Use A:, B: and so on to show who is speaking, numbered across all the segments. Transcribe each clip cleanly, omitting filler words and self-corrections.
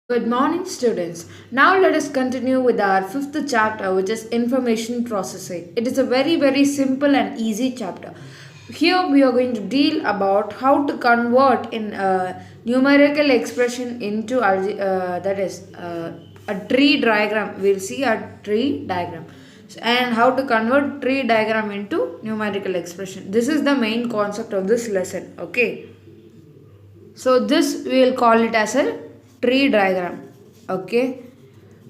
A: Good morning, students. Now let us continue with our fifth chapter, which is information processing. It is a very simple and easy chapter. Here we are going to deal about how to convert in a numerical expression into a tree diagram. We'll see a tree diagram and how to convert tree diagram into numerical expression. This is the main concept of this lesson. Okay. So this we will call it as a tree diagram. Okay.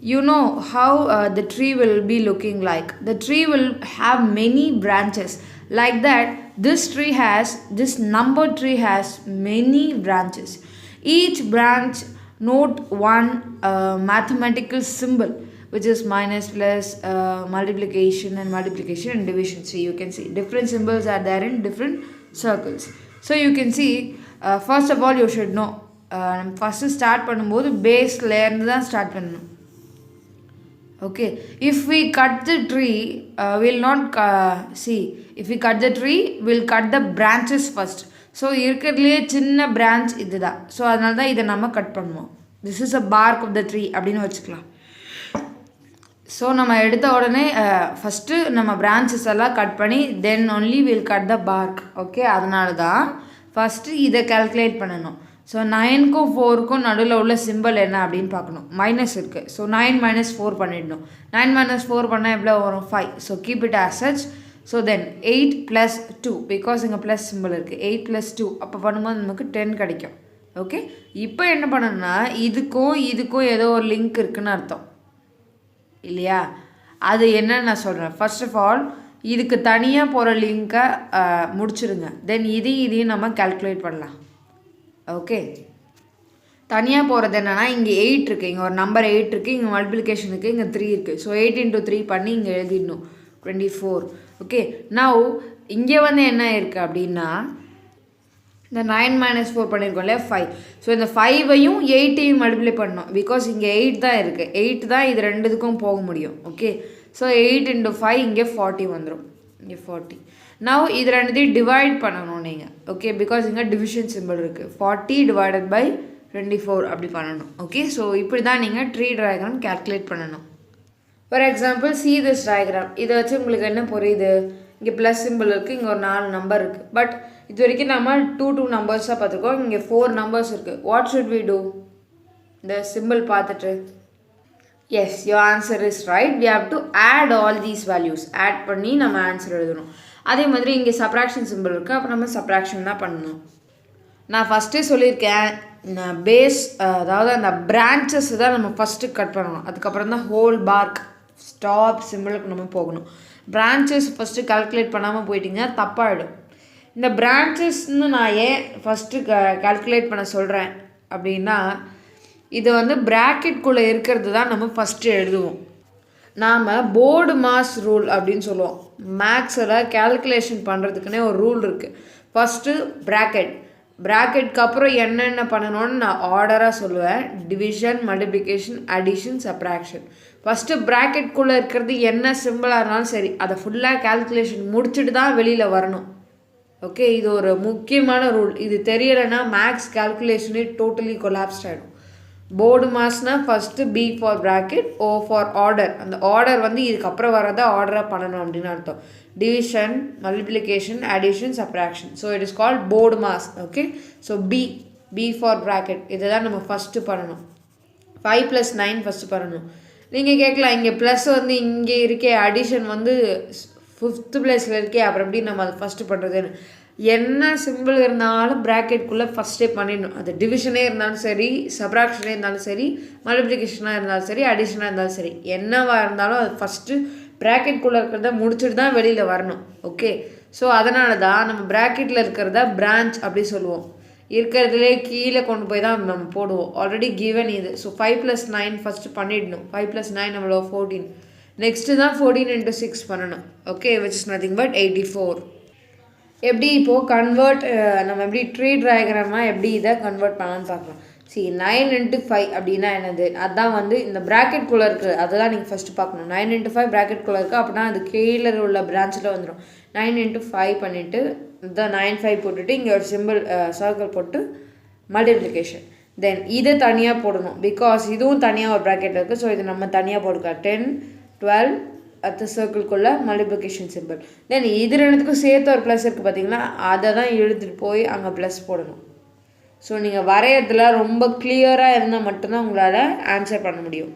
A: You know how the tree will be looking like. The tree will have many branches. Like that, this number tree has many branches. Each branch note one mathematical symbol, which is minus, plus, multiplication and division. So you can see different symbols are there in different circles. So you can see, first of all you should know, first start பண்ணும்போது பேஸ்லேருந்து தான் start பண்ணணும். Okay, if we cut the tree will not see if we cut the tree will cut the branches first. So இருக்கிறதுலே சின்ன branch இது தான். So அதனால தான் இதை நம்ம கட் பண்ணுவோம். This is a part of the tree அப்படின்னு வச்சுக்கலாம். ஸோ நம்ம எடுத்த உடனே ஃபஸ்ட்டு நம்ம பிரான்ச்சஸ் எல்லாம் கட் பண்ணி then only will cut the park. Okay, அதனால தான் ஃபஸ்ட்டு இதை கால்குலேட் பண்ணணும். ஸோ 9க்கும் 4க்கும் நடுவில் உள்ள சிம்பிள் என்ன அப்படின்னு பார்க்கணும். மைனஸ் இருக்குது. ஸோ 9 - 4 பண்ணிடணும். 9 - 4 பண்ணால் எவ்வளோ வரும்? 5. So keep it as such. So then 8 + 2, because இங்கே ப்ளஸ் சிம்பிள் இருக்குது. 8 + 2 அப்போ பண்ணும்போது நமக்கு 10 கிடைக்கும். ஓகே, இப்போ என்ன பண்ணணும்னா இதுக்கும் ஏதோ ஒரு லிங்க் இருக்குதுன்னு அர்த்தம் இல்லையா? அது என்னன்னு நான் சொல்கிறேன். ஃபர்ஸ்ட் ஆஃப் ஆல் இதுக்கு தனியாக போகிற லிங்க்கை முடிச்சிருங்க. தென் இதையும் நம்ம கால்குலேட் பண்ணலாம். ஓகே, தனியாக போகிறது என்னென்னா, இங்கே 8 இருக்குது, இங்கே ஒரு நம்பர் 8 இருக்குது, இங்கே மல்டிப்ளிகேஷன் இருக்குது, இங்கே 3 இருக்குது. ஸோ 8 × 3 பண்ணி இங்கே எழுதிடணும் 24. ஓகே, நவ் இங்கே வந்து என்ன இருக்குது அப்படின்னா, இந்த 9 - 4 பண்ணியிருக்கோம் இல்லையா, 5. ஸோ இந்த 5ஐயும் 8ஐயும் மல்டிப்ளை பண்ணணும். பிகாஸ் இங்கே 8 தான் இருக்குது. 8 தான் இது ரெண்டுத்துக்கும் போக முடியும். ஓகே, ஸோ 8 × 5 இங்கே 40 வந்துடும். இங்கே 40. நவ் இது ரெண்டுத்தையும் டிவைட் பண்ணணும் நீங்கள். ஓகே, பிகாஸ் இங்கே டிவிஷன் சிம்பிள் இருக்குது. 40 / 24 அப்படி பண்ணணும். ஓகே, ஸோ இப்படி தான் நீங்கள் ட்ரீ டயக்ராம் கால்குலேட் பண்ணணும். For example see this diagram. இதை வச்சு உங்களுக்கு என்ன புரியுது? இங்கே ப்ளஸ் சிம்பிள் இருக்குது, இங்கே ஒரு 4 நம்பர் இருக்குது. பட் இது வரைக்கும் நம்ம 2 நம்பர்ஸாக பார்த்துருக்கோம். இங்கே 4 நம்பர்ஸ் இருக்குது. What should we do? இந்த சிம்பிள் பார்த்துட்டு, yes, your answer is right. We have to add all these values. Add பண்ணி நம்ம ஆன்சர் எழுதணும். அதே மாதிரி இங்கே சப்ராக்ஷன் சிம்பிள் இருக்குது. அப்போ நம்ம சப்ராக்ஷன் தான் பண்ணணும். நான் ஃபஸ்ட்டே சொல்லியிருக்கேன், பேஸ் அதாவது அந்த பிரான்ச்சஸ் தான் நம்ம ஃபஸ்ட்டு கட் பண்ணணும். அதுக்கப்புறம் தான் ஹோல் பார்க் ஸ்டாப் சிம்பிளுக்கு நம்ம போகணும். பிரான்ச்சஸ் ஃபஸ்ட்டு கால்குலேட் பண்ணாமல் போயிட்டிங்கன்னா தப்பாகிடும். இந்த பிரான்ச்சஸ்ன்னு நான் ஏன் ஃபஸ்ட்டு கால்குலேட் பண்ண சொல்கிறேன் அப்படின்னா, இது வந்து ப்ராக்கெட்குள்ளே இருக்கிறது தான் நம்ம ஃபஸ்ட்டு எழுதுவோம். நாம் போர்டு மாஸ் ரூல் அப்படின்னு சொல்லுவோம். மேக்ஸில் கேல்குலேஷன் பண்ணுறதுக்குன்னே ஒரு ரூல் இருக்குது. ஃபஸ்ட்டு ப்ராக்கெட்க்கு அப்புறம் என்னென்ன பண்ணணும்னு நான் ஆர்டராக சொல்லுவேன். Division, multiplication, addition, subtraction. First ப்ராக்கெட்குள்ளே இருக்கிறது என்ன சிம்பிளாக இருந்தாலும் சரி, அதை ஃபுல்லாக கேல்குலேஷன் முடிச்சுட்டு தான் வெளியில் வரணும். ஓகே, இது ஒரு முக்கியமான ரூல். இது தெரியலைன்னா மேக்ஸ் கேல்குலேஷனே டோட்டலி கொலாப்ஸ்ட் ஆகிடும். போர்டு மாஸ்னால் first B for bracket, O for order. அந்த ஆர்டர் வந்து இதுக்கப்புறம் வரதை ஆர்டராக பண்ணணும் அப்படின்னு அர்த்தம். Division, multiplication, addition, subtraction. So it is called BODMAS. Okay, so B for bracket இதை தான் நம்ம ஃபஸ்ட்டு பண்ணணும். 5 + 9 ஃபஸ்ட்டு பண்ணணும். நீங்கள் கேட்கலாம், இங்கே ப்ளஸ் வந்து இங்கே இருக்கே, அடிஷன் வந்து 5th பிளேஸில் இருக்கே, அப்புறம் எப்படி நம்ம அதை ஃபஸ்ட்டு பண்ணுறதுன்னு. என்ன சிம்பிள் இருந்தாலும் ப்ராக்கெட்குள்ளே ஃபஸ்ட்டே பண்ணிடணும். அது டிவிஷனே இருந்தாலும் சரி, சப்ராக்ஷனே இருந்தாலும் சரி, மல்டிப்ளிகேஷனாக இருந்தாலும் சரி, அடிஷனாக இருந்தாலும் சரி, என்னவாக இருந்தாலும் அது ஃபஸ்ட்டு ப்ராக்கெட்குள்ளே இருக்கிறத முடிச்சுட்டு தான் வெளியில் வரணும். ஓகே, ஸோ அதனால தான் நம்ம ப்ராக்கெட்டில் இருக்கிறத பிரான்ச் அப்படி சொல்லுவோம். இருக்கிறதுலே கீழே கொண்டு போய் தான் நம்ம போடுவோம். ஆல்ரெடி கிவன் இது. ஸோ 5 + 9 ஃபஸ்ட்டு பண்ணிடணும். 5 + 9 நம்மளோ 14. நெக்ஸ்ட்டு தான் 14 × 6 பண்ணணும். Okay, which is nothing but 84. எப்படி இப்போது கன்வெர்ட் நம்ம எப்படி ட்ரீ டயக்ராமாக எப்படி இதை கன்வெர்ட் பண்ணலான்னு பார்க்கலாம். See 9 into 5 அப்படின்னா என்னது? அதுதான் வந்து இந்த bracket குள்ள இருக்குது. அதுதான் நீங்கள் ஃபஸ்ட்டு பார்க்கணும். 9 into 5 bracket குள்ள இருக்குது அப்படின்னா அது கீழே உள்ள பிரான்ச்சில் வந்துடும். 9 into 5 பண்ணிவிட்டு இந்த 9 5 போட்டுட்டு இங்கே ஒரு சிம்பிள் சர்க்கிள் போட்டு மல்டிப்ளிகேஷன். தென் இதை தனியாக போடணும் பிகாஸ் இதுவும் தனியாக ஒரு ப்ராக்கெட் இருக்குது. ஸோ இது நம்ம தனியாக போட்டுக்கலாம். 10 12 அடுத்த சர்க்கிள்குள்ளே மல்டிப்ளிகேஷன் சிம்பிள். தென் இது ரெண்டுத்துக்கும் சேர்த்து ஒரு ப்ளஸ் இருக்குது பார்த்தீங்களா, அதை தான் இழுத்துட்டு போய் அங்கே ப்ளஸ் போடணும். ஸோ நீங்கள் வரையறதுல ரொம்ப கிளியராக இருந்தால் மட்டும்தான் உங்களால் ஆன்சர் பண்ண முடியும்.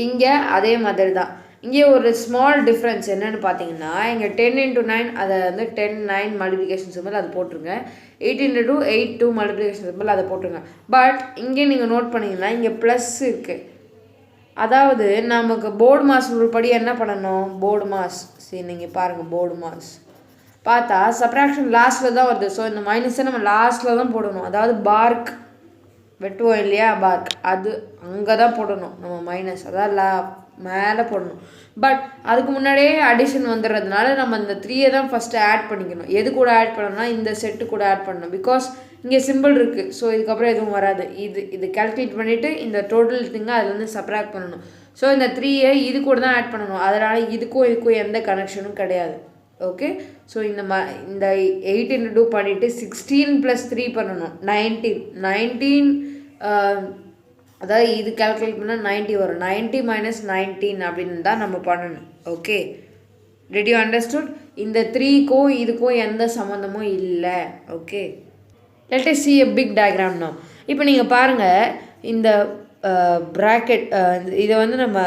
A: இங்கே அதே மாதிரி தான். இங்கே ஒரு ஸ்மால் டிஃப்ரென்ஸ் என்னென்னு பார்த்தீங்கன்னா, இங்கே 10 × 9 அதை வந்து 10 9 மல்டிப்ளிகேஷன் சிம்பிள் அதை போட்டுருங்க. 8 × 2 8 2 மல்டிப்ளிகேஷன் சிம்பிள் அதை போட்டுருங்க. பட் இங்கே நீங்கள் நோட் பண்ணிங்கன்னா இங்கே ப்ளஸ் இருக்குது. அதாவது நமக்கு போர்டு மாஸ் ரூல் படி என்ன பண்ணணும், போர்டு மாஸ் சரி நீங்கள் பாருங்கள், போர்டு மாஸ் பார்த்தா சப்ராக்ஷன் லாஸ்ட்டில் தான் வருது. ஸோ இந்த மைனஸை நம்ம லாஸ்ட்டில் தான் போடணும். அதாவது பார்க் வெட்டுவோம் இல்லையா, பார்க் அது அங்கே தான் போடணும் நம்ம மைனஸ், அதாவது மேலே போடணும். பட் அதுக்கு முன்னாடியே அடிஷன் வந்துடுறதுனால நம்ம இந்த 3 தான் ஃபஸ்ட்டு ஆட் பண்ணிக்கணும். எது கூட ஆட் பண்ணணும்னா இந்த செட்டு கூட ஆட் பண்ணணும். பிகாஸ் இங்கே சிம்பிள் இருக்குது. ஸோ இதுக்கப்புறம் எதுவும் வராது. இது கால்குலேட் பண்ணிவிட்டு இந்த டோட்டல் திங்கை அதுலேருந்து சப்ராக்ட் பண்ணணும். ஸோ இந்த 3 இது கூட தான் ஆட் பண்ணணும். அதனால் இதுக்கும் எந்த கனெக்ஷனும் கிடையாது. ஓகே. ஸோ இந்த 8 × 2 பண்ணிவிட்டு 16 + 3 பண்ணணும். 19 அதாவது இது கால்குலேட் பண்ணால் 90 வரும். 90 - 19 அப்படின்னு தான் நம்ம பண்ணணும். Okay, did you understood? இந்த 3க்கும் இதுக்கும் எந்த சம்மந்தமும் இல்லை. Okay, let us see a big diagram now. இப்போ நீங்கள் பாருங்கள், இந்த ப்ராக்கெட் இதை வந்து நம்ம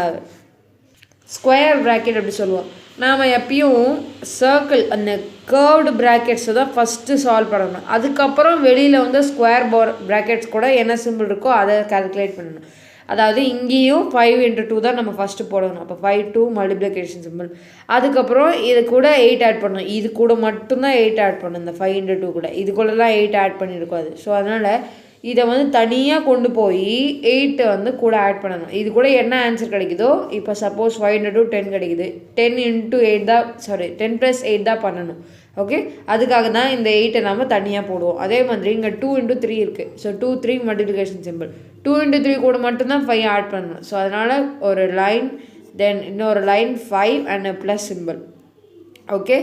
A: ஸ்கொயர் ப்ராக்கெட் அப்படி சொல்லுவோம். நாம் எப்பயும் சர்க்கிள் அந்த கர்வ்டு ப்ராக்கெட்ஸை தான் ஃபஸ்ட்டு சால்வ் பண்ணணும். அதுக்கப்புறம் வெளியில் வந்து ஸ்கொயர் ப்ராக்கெட்ஸ் கூட என்ன சிம்பிள் இருக்கோ அதை கால்குலேட் பண்ணணும். அதாவது இங்கேயும் 5 × 2 தான் நம்ம ஃபஸ்ட்டு போடணும். அப்போ 5 2 மல்டிப்ளிகேஷன் சிம்பிள். அதுக்கப்புறம் இது கூட 8 ஆட் பண்ணணும். இது கூட மட்டும்தான் 8 ஆட் பண்ணணும். இந்த 5 × 2 கூட இதுக்குள்ளெல்லாம் 8 ஆட் பண்ணியிருக்கோம். அது ஸோ அதனால் இதை வந்து தனியாக கொண்டு போய் 8 வந்து கூட ஆட் பண்ணணும். இது கூட என்ன ஆன்சர் கிடைக்குதோ, இப்போ சப்போஸ் 5 × 2 10 கிடைக்குது. 10 × 8 தான் 10 + 8 தான் பண்ணணும். ஓகே, அதுக்காக தான் இந்த 8 நம்ம தனியாக போடுவோம். அதே மாதிரி இங்கே 2 × 3 இருக்குது. So 2 3 multiplication simple. 2 × 3 கூட மட்டும்தான் 5 ஆட் பண்ணணும். ஸோ அதனால் ஒரு லைன், தென் இன்னொரு line 5 and plus symbol. Okay,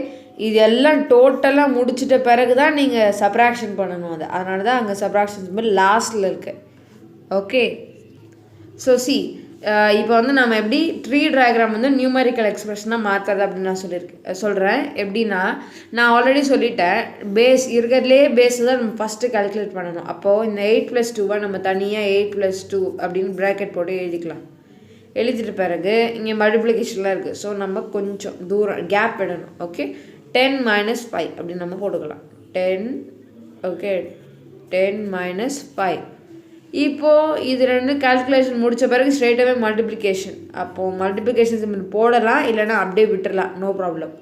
A: இது எல்லாம் டோட்டலாக முடிச்சிட்ட பிறகு தான் நீங்கள் சப்ராக்ஷன் பண்ணணும். அதனால தான் அங்கே சப்ராக்ஷன் சிம்பிள் லாஸ்ட்டில் இருக்குது. ஓகே, ஸோ இப்போ வந்து நம்ம எப்படி ட்ரீ டயக்ராம் வந்து நியூமரிக்கல் எக்ஸ்பிரஷனாக மாற்றுறது அப்படின்னு நான் சொல்கிறேன். எப்படின்னா, நான் ஆல்ரெடி சொல்லிட்டேன், பேஸ் இருக்கிறதுலே பேஸ் தான் நம்ம ஃபஸ்ட்டு கால்குலேட் பண்ணணும். அப்போது இந்த 8 + 2 நம்ம தனியாக 8 + 2 அப்படின்னு ப்ராக்கெட் போட்டு எழுதிக்கலாம். எழுதிட்ட பிறகு இங்கே மல்டிப்ளிகேஷன்லாம் இருக்குது. ஸோ நம்ம கொஞ்சம் தூரம் கேப் விடணும். ஓகே, 10 - 5 அப்படின்னு நம்ம போட்டுக்கலாம். 10 ஓகே 10 - 5. இப்போது இது ரெண்டு கால்குலேஷன் முடித்த பிறகு ஸ்ட்ரெயிட்டாகவே மல்டிப்ளிகேஷன். அப்போது மல்டிப்ளிகேஷன் சிம்பிள் போடலாம், இல்லைனா அப்படியே விட்டுடலாம், நோ ப்ராப்ளம்.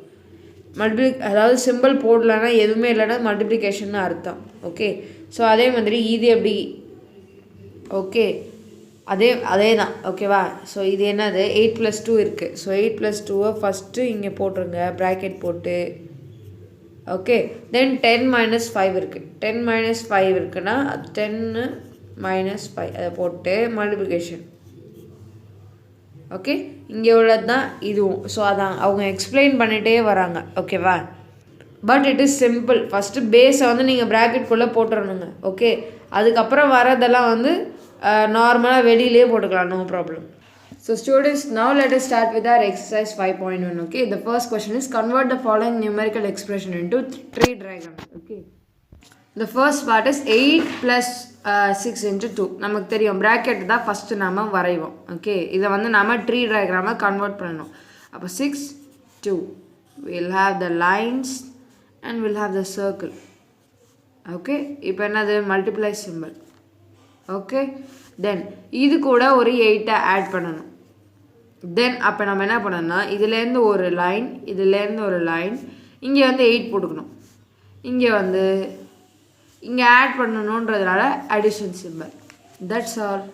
A: அதாவது சிம்பிள் போடலான்னா எதுவுமே இல்லைன்னா மல்டிப்ளிகேஷன் அர்த்தம். ஓகே, ஸோ அதே மாதிரி இது எப்படி, ஓகே அதே தான். ஓகேவா, ஸோ இது என்னது 8 + 2 இருக்குது. ஸோ 8 + 2 ஃபஸ்ட்டு இங்கே போட்டுருங்க ப்ராக்கெட் போட்டு. ஓகே, தென் 10 - 5 இருக்குது. 10 - 5 இருக்குன்னா 10 - 5 அதை போட்டு மல்டிப்ளிகேஷன். ஓகே, இங்கே உள்ளது தான் இதுவும். ஸோ அதான் அவங்க எக்ஸ்பிளைன் பண்ணிகிட்டே வராங்க. ஓகேவா, but it is simple. First பேஸை வந்து நீங்கள் ப்ராக்கெட்குள்ளே போட்டுறணுங்க. ஓகே, அதுக்கப்புறம் வரதெல்லாம் வந்து நார்மலாக வெளியிலே போட்டுக்கலாம், no problem. So students, now let us start with our exercise 5.1. Okay, the first question is convert the following numerical expression into tree diagram. Okay, the first part is 8 + 6 × 2. நமக்கு தெரியும் bracket தான் first நாம வரைவோம். Okay, இதை வந்து நாம tree diagram convert பண்ணணும். அப்போ 6 2 we'll have the lines and we'll have the circle. Okay, இப்போ என்னது மல்டிப்ளை சிம்பிள். ஓகே, தென் இது கூட ஒரு 8 ஆட் பண்ணணும். தென் அப்போ நம்ம என்ன பண்ணணும்னா, இதுலேருந்து ஒரு லைன், இதுலேருந்து ஒரு லைன், இங்கே வந்து 8 போட்டுக்கணும். இங்கே ஆட் பண்ணணுன்றதுனால addition simple. That's all.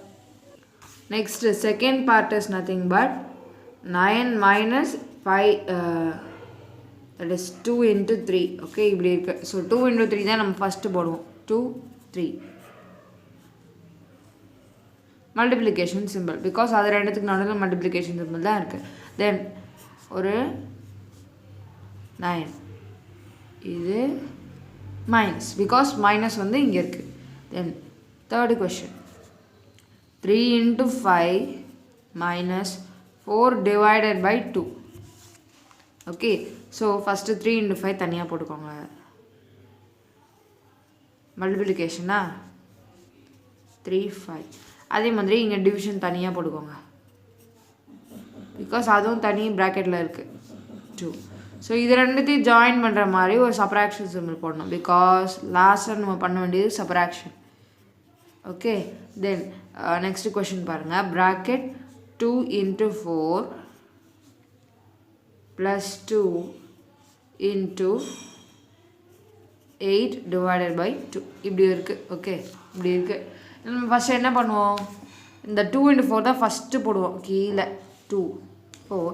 A: Next second part is nothing but 9 - 5 that is 2 × 3. Okay, இப்படி இருக்குது. ஸோ 2 × 3 தான் நம்ம ஃபஸ்ட்டு போடுவோம். 2 3 மல்டிப்ளிகேஷன் சிம்பிள். பிகாஸ் அது ரெண்டுத்துக்கு நடுவில் மல்டிப்ளிகேஷன் சிம்பிள் தான் இருக்குது. தென் ஒரு 9, இது மைனஸ், பிகாஸ் மைனஸ் வந்து இங்கே இருக்குது. தென் Third question. 3 into 5 minus 4 divided by 2. Okay. So, first 3 into 5 தனியாக போட்டுக்கோங்க. Multiplication 3, 5. அதே மாதிரி இங்கே டிவிஷன் தனியாக போட்டுக்கோங்க. பிகாஸ் அதுவும் தனி ப்ராக்கெட்டில் இருக்குது 2. ஸோ இது ரெண்டுத்தையும் ஜாயின் பண்ணுற மாதிரி ஒரு சப்ராக்ஷன் சிம்பிள் போடணும். பிகாஸ் லாஸ்ட்டாக நம்ம பண்ண வேண்டியது subtraction. Okay. Then next question பாருங்கள். Bracket 2 into 4 plus 2 into 8 divided by 2 இப்படி இருக்குது. ஓகே, இப்படி இருக்குது. நம்ம ஃபஸ்ட்டு என்ன பண்ணுவோம், இந்த 2 into 4 தான் ஃபஸ்ட்டு போடுவோம். கீழே 2, 4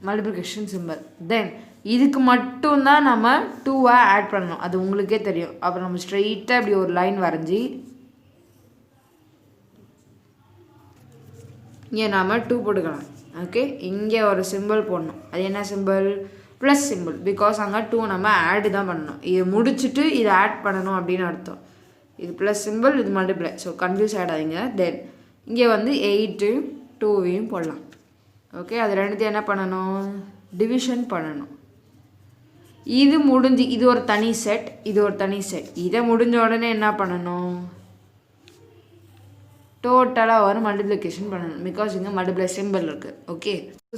A: மல்டிப்ளிகேஷன் சிம்பிள். தென் இதுக்கு மட்டும்தான் நம்ம 2-ஆ ஆட் பண்ணணும். அது உங்களுக்கே தெரியும். அப்புறம் நம்ம ஸ்ட்ரெயிட்டாக இப்படி ஒரு லைன் வரைஞ்சி இங்கே நாம் 2 போட்டுக்கலாம். ஓகே, இங்கே ஒரு சிம்பிள் போடணும். அது என்ன சிம்பிள்? Plus symbol. பிகாஸ் அங்கே 2 நம்ம ஆடு தான் பண்ணணும். இது முடிச்சுட்டு இதை ஆட் பண்ணணும் அப்படின்னு அர்த்தம். இது ப்ளஸ் சிம்பிள், இது மல்டிப்ளை. ஸோ கன்ஃபியூஸ் ஆகிடாதீங்க. தென் இங்கே வந்து 8 2வையும் போடலாம். ஓகே, அது ரெண்டுத்தையும் என்ன பண்ணணும்? டிவிஷன் பண்ணணும். இது முடிஞ்சு இது ஒரு தனி செட், இது ஒரு தனி செட். இதை முடிஞ்ச உடனே என்ன பண்ணணும்? டோட்டலாக ஒரு மல்டிப்ளிகேஷன் பண்ணணும். பிகாஸ் இங்கே மல்டிப்ளை சிம்பிள் இருக்குது. Okay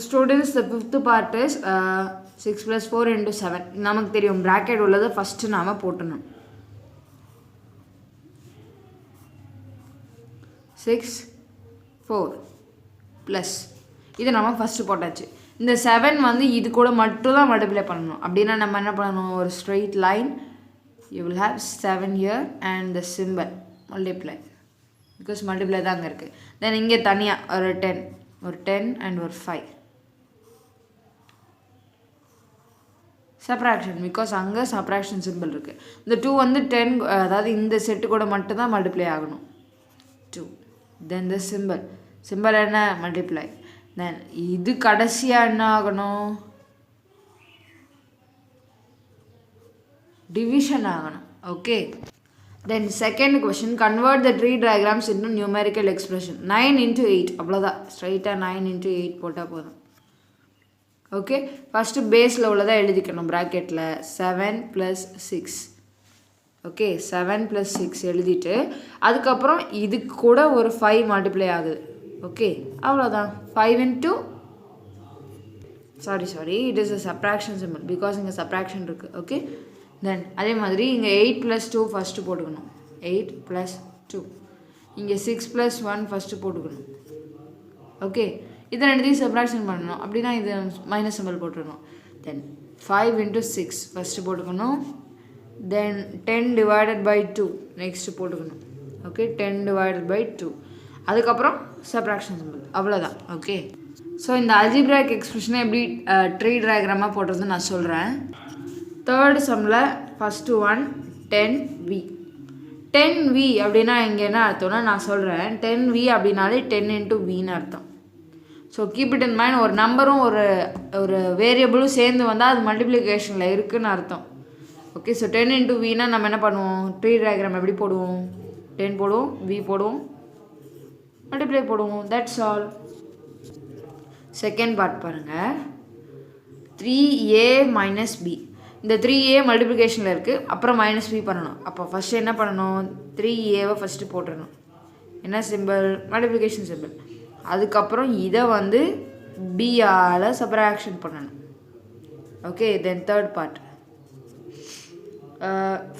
A: students, the fifth part is 6 + 4 × 7. நமக்கு தெரியும் ப்ராக்கெட் உள்ளதை ஃபஸ்ட்டு நாம் போட்டணும். 6 4 ப்ளஸ் இதை நம்ம ஃபஸ்ட்டு போட்டாச்சு. இந்த 7 வந்து இது கூட மட்டும் தான் மல்டிப்ளை பண்ணணும். அப்படின்னா நம்ம என்ன பண்ணணும்? ஒரு straight line, you will have 7 here and the simple multiply. Because multiply தான் அங்கே இருக்குது. தென் இங்கே தனியாக ஒரு 10 அண்ட் ஒரு 5 சப்ராக்ஷன். பிகாஸ் அங்கே சப்ராக்ஷன் சிம்பிள் இருக்குது. இந்த 2 வந்து 10, அதாவது இந்த செட்டு கூட மட்டும் தான் மல்டிப்ளை ஆகணும். 2. தென் த சிம்பிள் என்ன? மல்டிப்ளை. தென் இது கடைசியாக என்ன ஆகணும்? டிவிஷன் ஆகணும். Okay. Then second question, convert த tree diagrams into numerical expression. 9 × 8 அவ்வளோதான். ஸ்ட்ரைட்டாக 9 × 8 போட்டால் போதும். ஓகே, ஃபஸ்ட்டு பேஸில் உள்ளதாக எழுதிக்கணும். ப்ராக்கெட்டில் 7 + 6. ஓகே, 7 + 6 எழுதிட்டு அதுக்கப்புறம் இதுக்கு கூட ஒரு 5 மல்டிப்ளை ஆகுது. ஓகே, அவ்வளோதான். 5 into sorry it is a subtraction simple. Because இங்கே சப்ராக்ஷன் இருக்குது. ஓகே, தென் அதே மாதிரி இங்கே 8 + 2 ஃபஸ்ட்டு போட்டுக்கணும். 8 + 2. இங்கே 6 + 1 ஃபஸ்ட்டு போட்டுக்கணும். ஓகே, இதை ரெண்டுத்தையும் சப்ராக்ஷன் பண்ணணும். அப்படின்னா இது மைனஸ் சிம்பிள் போட்டுக்கணும். தென் 5 × 6 ஃபஸ்ட்டு போட்டுக்கணும். தென் 10 divided by 2 நெக்ஸ்ட்டு போட்டுக்கணும். Okay, 10 divided by 2. அதுக்கப்புறம் சப்ராக்ஷன் சிம்பிள். அவ்வளோதான். ஓகே, ஸோ இந்த அல்ஜிப்ராக் எக்ஸ்பிரஷனை எப்படி ட்ரீ டயக்ராமாக போடுறதுன்னு நான் சொல்கிறேன். தேர்ட் சம்மில் ஃபஸ்ட்டு ஒன் 10V. 10V அப்படின்னா இங்கே என்ன அர்த்தம்னா நான் சொல்கிறேன். 10V அப்படின்னாலே 10 × Vன்னு அர்த்தம். So keep it in mind. ஒரு நம்பரும் ஒரு வேரியபிளும் சேர்ந்து வந்தால் அது மல்டிப்ளிகேஷனில் இருக்குதுன்னு அர்த்தம். ஓகே, ஸோ 10 × Vனா நம்ம என்ன பண்ணுவோம்? ட்ரீ டயக்ராம் எப்படி போடுவோம்? 10 போடுவோம், V போடுவோம், மல்டிப்ளை போடுவோம். That's all. செகண்ட் பார்ட் பாருங்கள். 3A - B. இந்த 3A மல்டிப்ளிகேஷனில் இருக்குது. அப்புறம் -B பண்ணணும். அப்போ ஃபஸ்ட்டு என்ன பண்ணணும்? 3Aவை ஃபஸ்ட்டு போட்டுடணும். என்ன சிம்பிள்? Multiplication simple. அதுக்கப்புறம் இதை வந்து Bயால் சப்ராக்ஷன் பண்ணணும். Okay, then third part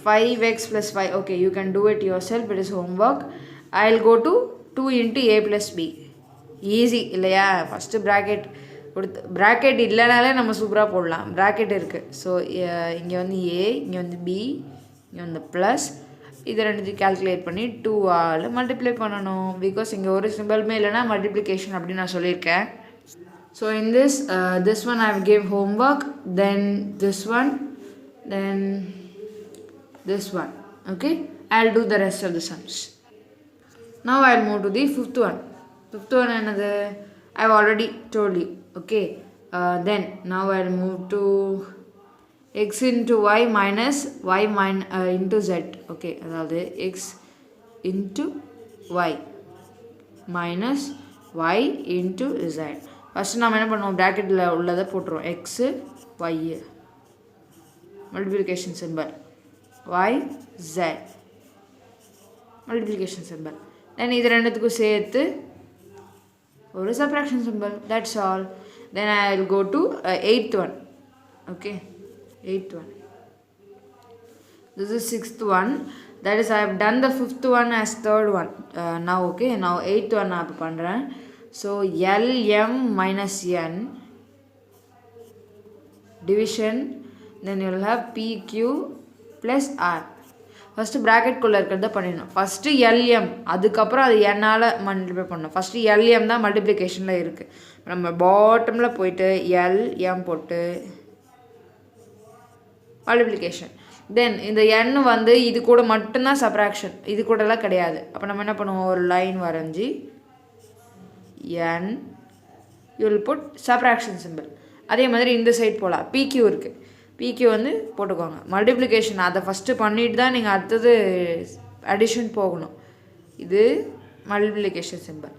A: 5x + 5. okay, you can do it yourself, it is homework. I'll go to 2 × A + B. Easy இல்லையா? ஃபஸ்ட்டு ப்ராக்கெட் இல்லைனாலே நம்ம சூப்பராக போடலாம். ப்ராக்கெட் இருக்குது. ஸோ இங்கே வந்து A, இங்கே வந்து B, இங்கே வந்து ப்ளஸ். இது ரெண்டுத்தையும் கால்குலேட் பண்ணி 2ஆல் மல்டிப்ளை பண்ணணும். பிகாஸ் இங்கே ஒரு சிம்பிளுமே இல்லைனா மல்டிப்ளிகேஷன் அப்படின்னு நான் சொல்லியிருக்கேன். So in this one I have gave homework, then this one, then this one. Okay, I'll do the rest of the sums. Now I'll move to the fifth one. Fifth one another I've already told you. Okay, then now I'll move to x into y minus y into z. ஓகே, அதாவது x into y minus y into z. First நம்ம என்ன பண்ணுவோம், ப்ராக்கெட்டில் உள்ளதை போட்டுருவோம். x y multiplication simple, y z multiplication simple. Then இது ரெண்டுத்துக்கும் சேர்த்து ஒரு subtraction simple. That's all. Then I will go to 8th one. Okay, 8th one. This is 6th one. That is, I have done the 5th one as 3rd one. Now, okay, now 8th one நான் இப்போ பண்ணுறேன். So, LM minus N division, then you will have PQ plus R. First ப்ராக்கெட்குள்ளே இருக்கிறத பண்ணிடணும். First LM, அதுக்கப்புறம் அது என்னால் multiply பண்ணணும். ஃபஸ்ட்டு LM தான் மல்டிப்ளிகேஷனில் இருக்குது. நம்ம பாட்டமில் போயிட்டு LM போட்டு மல்டிப்ளிகேஷன். தென் இந்த n வந்து இது கூட மட்டும்தான் சப்ராக்ஷன், இது கூடலாம் கிடையாது. அப்போ நம்ம என்ன பண்ணுவோம், ஒரு லைன் வரைஞ்சி n you will put subtraction simple. அதே மாதிரி இந்த சைட் போகலாம். PQ இருக்குது, PQ வந்து போட்டுக்கோங்க. மல்டிப்ளிகேஷன் அதை ஃபஸ்ட்டு பண்ணிட்டு தான் நீங்கள் அடுத்தது அடிஷன் போகணும். இது மல்டிப்ளிகேஷன் சிம்பிள்.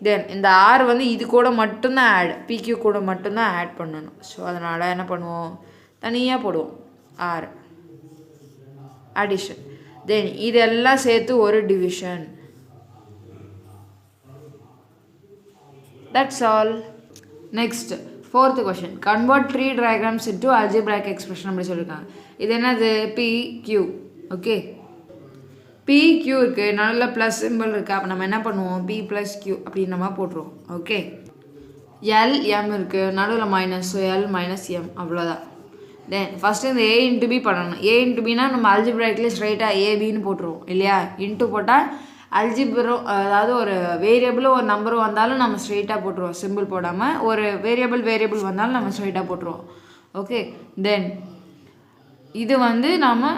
A: தென் இந்த R வந்து இது கூட மட்டும்தான் ஆட், PQ கூட மட்டும்தான் ஆட் பண்ணணும். ஸோ அதனால் என்ன பண்ணுவோம், தனியாக போடுவோம் R அடிஷன். தென் இதெல்லாம் சேர்த்து ஒரு division. That's all. Next 4th question. Convert tree diagrams into algebraic expression அப்படி சொல்லியிருக்காங்க. இது என்னது, PQ. ஓகே, PQ இருக்குது, நல்ல ப்ளஸ் சிம்பிள் இருக்குது. அப்போ நம்ம என்ன பண்ணுவோம், P + Q அப்படின்னு நம்ம போட்டுருவோம். ஓகே, LM இருக்குது, நடுவில் மைனஸ், ஸோ L - M அவ்வளோதான். தென் ஃபஸ்ட்டு இந்த A into B பண்ணணும். A into Bனா நம்ம அல்ஜிப்ராக்லேயே ஸ்ட்ரைட்டாக ABன்னு போட்டுருவோம் இல்லையா. இன்ட்டு போட்டால் அல்ஜிப்ரோ, அதாவது ஒரு வேரியபிளும் ஒரு நம்பரும் வந்தாலும் நம்ம ஸ்ட்ரைட்டாக போட்டுருவோம், சிம்பிள் போடாமல். ஒரு வேரியபிள் வந்தாலும் நம்ம ஸ்ட்ரைட்டாக போட்டுருவோம். ஓகே, தென் இது வந்து நம்ம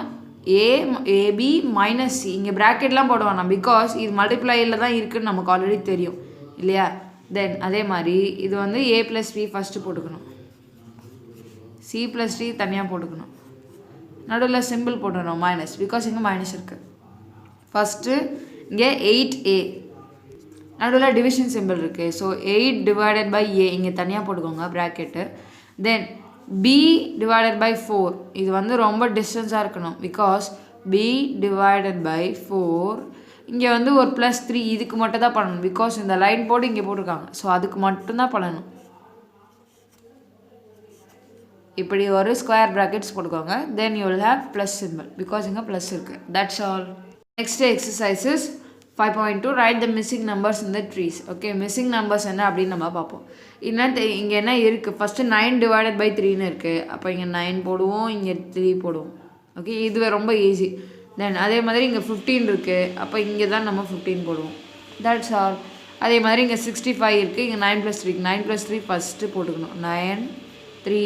A: AB - C, இங்கே ப்ராக்கெட்லாம் போட வேணாம், பிகாஸ் இது மல்டிப்ளையில் தான் இருக்குதுன்னு நமக்கு ஆல்ரெடி தெரியும் இல்லையா. தென் அதே மாதிரி இது வந்து A + B ஃபஸ்ட்டு போட்டுக்கணும், C + D தனியாக போட்டுக்கணும், நடுவில் சிம்பிள் போட்டுக்கணும் மைனஸ், பிகாஸ் இங்கே மைனஸ் இருக்குது. ஃபஸ்ட்டு இங்கே 8A, நடுவில் டிவிஷன் சிம்பிள் இருக்குது. ஸோ 8 divided by A இங்கே தனியாக போட்டுக்கோங்க bracket. Then B divided by 4, இது வந்து ரொம்ப டிஸ்டன்ஸாக இருக்கணும், பிகாஸ் B divided by 4 இங்கே வந்து ஒரு +3, இதுக்கு மட்டும் தான் பண்ணணும், பிகாஸ் இந்த லைன் போட்டு இங்கே போட்டிருக்காங்க. ஸோ அதுக்கு மட்டும்தான் பண்ணணும். இப்படி ஒரு ஸ்கொயர் ப்ராக்கெட்ஸ் போட்டுக்கோங்க. Then you will have plus symbol, because இங்கே ப்ளஸ் இருக்குது. That's all. Next exercises 5.2. Right the missing numbers in the trees. Okay, missing numbers என்ன அப்படின்னு நம்ம பார்ப்போம். இங்கே என்ன இருக்குது, ஃபஸ்ட்டு 9 divided by 3ன்னு இருக்குது. அப்போ இங்கே 9 போடுவோம், இங்கே 3 போடுவோம். ஓகே, இது ரொம்ப ஈஸி. தென் அதே மாதிரி இங்கே 15 இருக்குது, அப்போ இங்கே தான் நம்ம 15 போடுவோம். That's all. அதே மாதிரி இங்கே 65 இருக்குது, இங்கே 9 + 3, 9 + 3 ஃபஸ்ட்டு போட்டுக்கணும். 9 3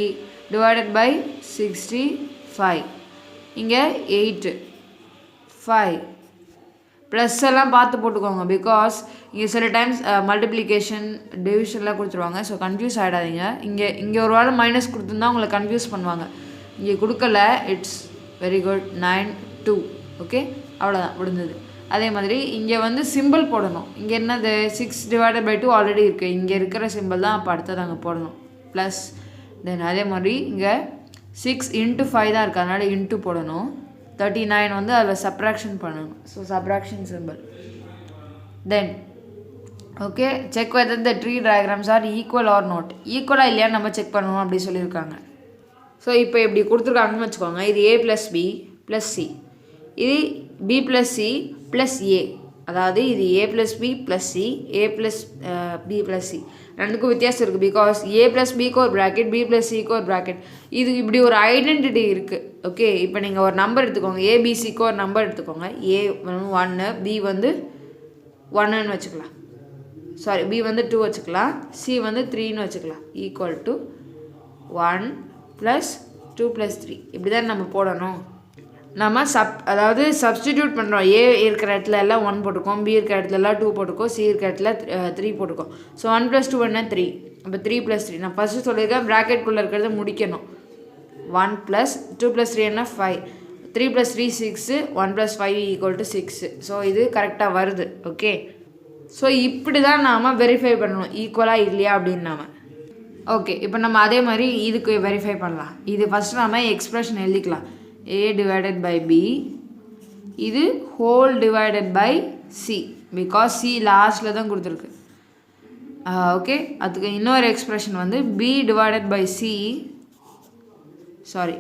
A: divided by 65. இங்கே 8 5 ப்ளஸ் எல்லாம் பார்த்து போட்டுக்கோங்க, பிகாஸ் இங்கே சில டைம்ஸ் மல்டிப்ளிகேஷன் டிவிஷன்லாம் கொடுத்துருவாங்க. ஸோ கன்ஃபியூஸ் ஆகிடாதீங்க. இங்கே ஒரு வேளை மைனஸ் கொடுத்துருந்தா உங்களை கன்ஃபியூஸ் பண்ணுவாங்க. இங்கே கொடுக்கல, இட்ஸ் வெரி குட். 9 2. ஓகே, அவ்வளோதான், முடிஞ்சது. அதே மாதிரி இங்கே வந்து சிம்பிள் போடணும். இங்கே என்னது, 6 divided by 2 ஆல்ரெடி இருக்குது, இங்கே இருக்கிற சிம்பிள் தான் அப்போ அடுத்தது அங்கே போடணும், ப்ளஸ். தென் அதே மாதிரி இங்கே 6 into 5 தான் இருக்குது, அதனால் இன்ட்டு போடணும். 39 வந்து அதில் சப்ராக்ஷன் பண்ணணும், so subtraction simple. Then okay, check whether the tree diagrams are equal or not. ஈக்குவலாக இல்லையான்னு நம்ம செக் பண்ணணும் அப்படி சொல்லியிருக்காங்க. ஸோ இப்போ இப்படி கொடுத்துருக்காங்கன்னு வச்சுக்கோங்க. இது A + B + C, இது B + C + A, அதாவது இது A + B + C, A + B + C. ரெண்டுக்கும் வித்தியாசம் இருக்குது, பிகாஸ் A + Bக்கு ஒரு ப்ராக்கெட், B + Cக்கு ஒரு ப்ராக்கெட். இது இப்படி ஒரு ஐடென்டிட்டி இருக்குது. ஓகே, இப்போ நீங்கள் ஒரு நம்பர் எடுத்துக்கோங்க, ABCக்கு ஒரு நம்பர் எடுத்துக்கோங்க. A 1, B வந்து 1ன்னு வச்சுக்கலாம், சாரி B வந்து 2 வச்சுக்கலாம், C வந்து 3ன்னு வச்சுக்கலாம். ஈக்குவல் டு 1 + 2 + 3 இப்படி தான் நம்ம போடணும். நம்ம அதாவது சப்ஸ்டிடியூட் பண்ணுறோம். A இருக்கிற இடத்துல எல்லாம் 1 போட்டுக்கோம், B இருக்கிற இடத்துல எல்லாம் 2 போட்டுக்கோம், C இருக்கிற இடத்துல 3 போட்டுக்கோம். ஸோ 1 + 2 என்ன 3, அப்போ 3 + 3. நான் ஃபஸ்ட்டு சொல்லியிருக்கேன் ப்ராக்கெட்குள்ளே இருக்கிறத முடிக்கணும். 1 + 2 + 3 என்ன 5, 3 + 3 6, 1 + 5 = 6. ஸோ இது கரெக்டாக வருது. ஓகே, ஸோ இப்படி தான் நாம் வெரிஃபை பண்ணணும் ஈக்குவலாக இல்லையா அப்படின்னு நாம். ஓகே, இப்போ நம்ம அதே மாதிரி இதுக்கு வெரிஃபை பண்ணலாம். இது ஃபஸ்ட்டு நம்ம எக்ஸ்ப்ரெஷன் எழுதிக்கலாம். a/b இது whole divided by C, because C லாஸ்ட்டில் தான் கொடுத்துருக்கு. ஓகே, அதுக்கு இன்னொரு எக்ஸ்ப்ரெஷன் வந்து b/c, சாரி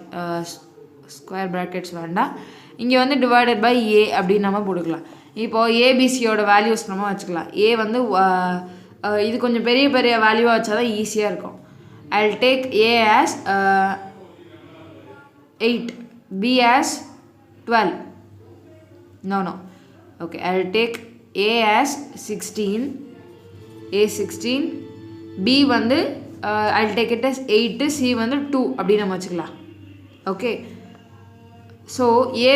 A: ஸ்கொயர் ப்ராக்கெட்ஸ் வேண்டாம், இங்கே வந்து டிவைடட் பை ஏ அப்படின்னு நம்ம போட்டுக்கலாம். இப்போது ஏபிசியோட வேல்யூஸ் நம்ம வச்சுக்கலாம். ஏ வந்து இது கொஞ்சம் பெரிய பெரிய வேல்யூவாக வச்சா தான் ஈஸியாக இருக்கும். I'll take A as 8, B as 12. No. Okay, I'll take A as 16, A 16, B வந்து I'll take it as 8, C வந்து 2 அப்படின்னு நம்ம வச்சுக்கலாம். Okay, so A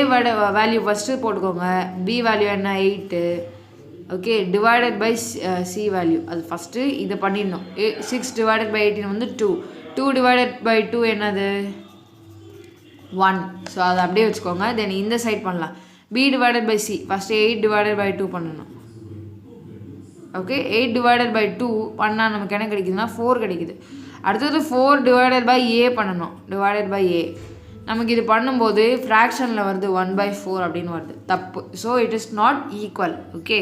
A: value first போட்டுக்கோங்க, B வேல்யூ என்ன 8. Okay, divided by C value அது first இதை பண்ணிடணும். 6 / 18 வந்து 2, 2 / 2 என்னது 1. ஸோ அதை அப்படியே வச்சுக்கோங்க. தென் இந்த சைட் பண்ணலாம். b/c ஃபஸ்ட்டு 8 / 2 பண்ணணும். ஓகே, 8 / 2 பண்ணால் நமக்கு என்ன கிடைக்குதுன்னா 4 கிடைக்குது. அடுத்தது 4 / a பண்ணணும், டிவைடட் பை a. நமக்கு இது பண்ணும்போது ஃப்ராக்ஷனில் வருது 1/4 அப்படின்னு வருது, தப்பு. So it is not equal. Okay.